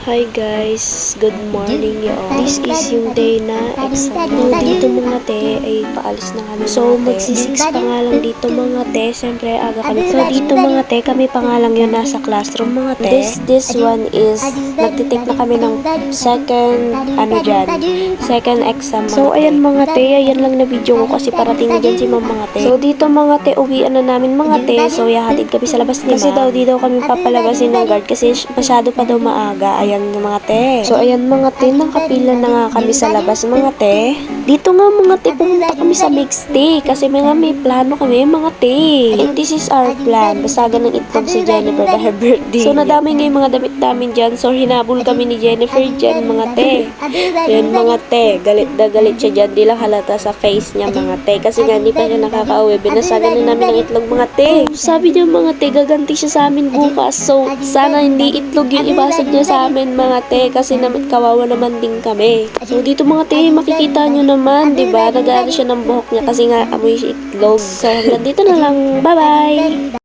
Hi guys, good morning y'all. This is yung day na exam. Dito mga te ay paalis na kami. So magsisix pa nga lang dito mga te. Siyempre aga kami. So dito mga te, kami pa nga lang yun nasa classroom mga te. This one is nagtitake na kami ng second exam. So ayan mga te, ayan lang na video ko kasi parating na dyan si ma'am mga te. So dito mga te, uwian na namin mga te. So yahatid kami sa labas ni ma'am. Kasi daw di daw kami papalabasin ng guard kasi masyado pa daw maaga. Ayan mga te. So ayan mga te, nakapila na nga kami sa labas mga te. Dito nga mga te, pumunta kami sa mixtape kasi may plano kami mga te. And this is our plan. Basagan ng itlog si Jennifer dahil birthday. So nadami nga yung mga damit namin dyan. So hinabol kami ni Jennifer dyan mga te. Yan mga te, galit na galit siya dyan. Di lang halata sa face niya mga te. Kasi nga hindi pa siya nakaka-uwi. Binasagan na namin ng itlog mga te. Sabi niya mga te, gaganti siya sa amin bukas. So sana hindi itlog yung ibasag niya sa amin mga te, kasi kawawa naman din kami. So dito mga te, makikita nyo naman, di ba? Nag-aano siya ng buhok niya kasi nga amoy itlog. So hanggang dito na lang. Bye-bye!